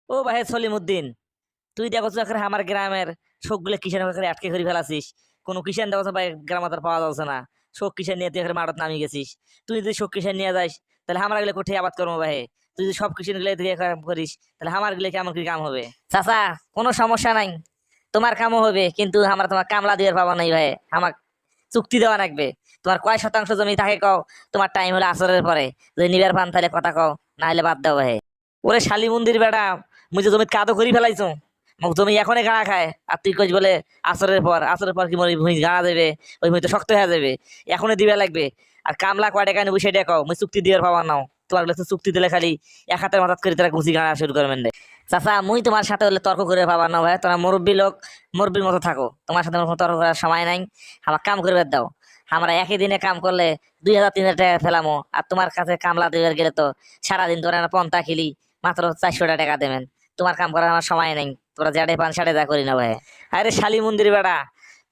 ও ভাই সলিমুদ্দিন, তুই দেখো তো এখন আমার গ্রামের সবগুলো কিষান করে আটকে করে ফেলাছিস। কোনো কিষান দেখো তো ভাই গ্রামে তো পাওয়া যাচ্ছে না। শোক কিষান নিয়ে তুই এখানে মাঠত নামিয়ে গেছিস। তুই যদি শোক কিষান নিয়ে যাস তাহলে আমার গুলো কোঠে আবাদ করবো ভাই। তুই যদি সব কিষান গুলো তুই একা করিস তাহলে আমার গুলো কেমন কি কাম হবে? চাচা, কোনো সমস্যা নাই, তোমার কামও হবে, কিন্তু আমরা তোমার কামলা দিয়ে পাবো নাই ভাই। আমার চুক্তি দেওয়া লাগবে। তোমার কয় শতাংশ জমি থাকে কও, তোমার টাইম হলে আসরের পরে যদি নিবার পান তাহলে কথা কও, না হলে বাদ দাও ভাই। ওরে শালি মন্দির বেড়া, মুই যে জমিত কাদো করি ফেলাইছো, মোক জমি এখনই গাড়া খায় আর তুই কইস বলে আসরের পর কি মনে ভুঁই গাড়া দেবে, ওই ভুঁই তো শক্ত হয়ে যাবে, এখনই দিবে লাগবে। আর কামলা কয় টাকা নেবো সেটা কও, মুই চুক্তি দিবার পাবার নাও। তোমার কাছে চুক্তি দিলে খালি এক হাতের মাথাত করে তারা ঘুষি গাড়া শুরু করবেন রে। চাচা, মুই তোমার সাথে হলে তর্ক করে পাবার না ভাই, তোরা মুরব্বী লোক, মুরব্বীর মতো থাকো, তোমার সাথে আমার কোনো তর্ক করার সময় নাই। আমার কাম করবে দাও। আমরা একই দিনে কাম করলে 2000-3000 টাকা ফেলামো, আর তোমার কাছে কামলা দিবার গেলে তো সারাদিন ধরে না পন্থা খেলি, মাত্র 400 টাকা দেবেন। তোমার কাম করার আমার সময় নেই, তোরা যেটা পান সেটা যা করি না ভাই। আরে শালি মন্দির বেড়া,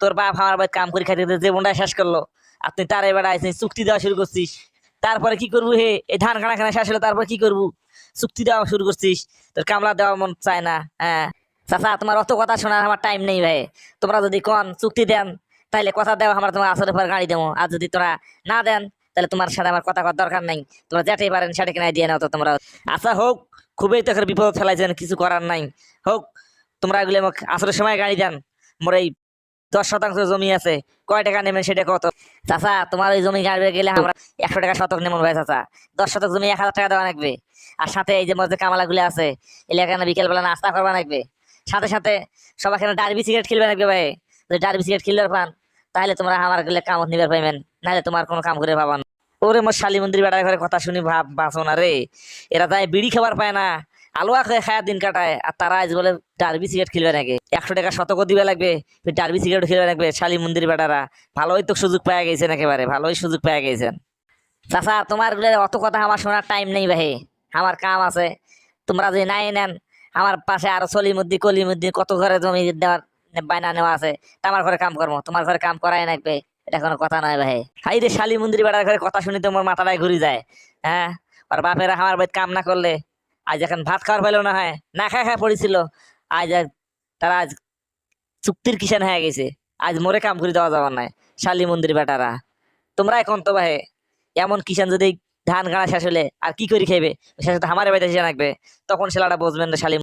তোর বাপ আমার বাড়িতে কাম করে খাইতে যে বোনটা শেষ করলো, আর তুই তারে বেড়া আইসিস চুক্তি দেওয়া শুরু করছিস। তারপরে কি করবো হে, এই ধান খানা খানা শেষ হলো তারপর কি করবো? চুক্তি দেওয়া শুরু করছিস, তোর কামলা দেওয়া মন চায় না? হ্যাঁ চাচা, তোমার অত কথা শোনার আমার টাইম নেই ভাই। তোমরা যদি কন চুক্তি দেন তাইলে কথা দেওয়া, আমরা তোমার আসরের পর গাড়ি দেবো। আর যদি তোরা না দেন তাহলে তোমার সাথে আমার কথা কর দরকার নাই। তোমরা যেটাই পারেন সেটা কিনে দিয়ে নাও তো তোমরা। আচ্ছা হোক, খুবই তো একটা বিপদ ফেলাইছেন, কিছু করার নাই। হোক, তোমরা এগুলো আমাকে আসরের সময় গাড়ি দেন। মোর এই 10 শতাংশ জমি আছে, কয় টাকা নেবেন সেটা কত? চাচা, তোমার ওই জমি গাড়বে গেলে আমরা 100 টাকা শতক নেমন ভাই চাচা। 10 শতক জমি 1000 টাকা দেওয়া লাগবে। আর সাথে এই যে মধ্যে কামালা গুলো আছে, এলাকায় বিকেল বেলা নাস্তা করবা লাগবে। সাথে সাথে সবাই ডার্বি সিগারেট খেলবে লাগবে ভাই। যদি ডার্বি সিগারেট খেলবার পান তাহলে তোমরা আমার গেলে কামত নিবার পাইবেন, নাহলে তোমার কোনো কাম করে পাবা না। ওরে মোর শালি মন্দির বেড়ার ঘরে কথা শুনি ভাব বাঁচো না রে। এরা তাই বিড়ি খাবার পায় না, আলুয়া খেয়ে খায় দিন কাটায়, আর তারা আজ বলে ডার্বি সিগারেট খেলবে নাকি। 100 টাকা শতক দিবে লাগবে, ফির ডার্বি সিগারেট খেলবে লাগবে। শালি মন্দির বেটারা ভালোই তো সুযোগ পাওয়া গেছেন, একেবারে ভালোই সুযোগ পাওয়া গেছেন। চাচা, তোমার গুলো অত কথা আমার শোনার টাইম নেই ভাই, আমার কাম আছে। তোমরা যদি নাই নেন, আমার পাশে আরো সলিমুদ্দি কলিমুদ্দি কত ঘরে জমি দেওয়ার বায়না নেওয়া আছে, তা আমার ঘরে কাম করবো, তোমার ঘরে কাম করাই লাগবে, এটা কোনো কথা নয় ভাই। হাই রে, শালি মন্দির বেড়ার ঘরে কথা শুনি তোমার মাথাটাই ঘুরি যায়। হ্যাঁ, আর বাপেরা আমার বাড়িতে কাম না করলে আজ এখন ভাত খাওয়ার পাইলো না, হয় না খায় খায় পড়েছিল। আজ তারা আজ চুক্তির কিষান হয়ে গেছে, আজ মোরে কাম করে দেওয়া যাবার নাই। শালি মন্দির বেটারা, তোমরা এখন তো ভাই এমন কিষান যদি ধান গাড়া শেষ হলে আর কি করে খাইবে, শেষ হতে আমার বাড়িতে এসে রাখবে, তখন সেলাটা বুঝবেন না শালি।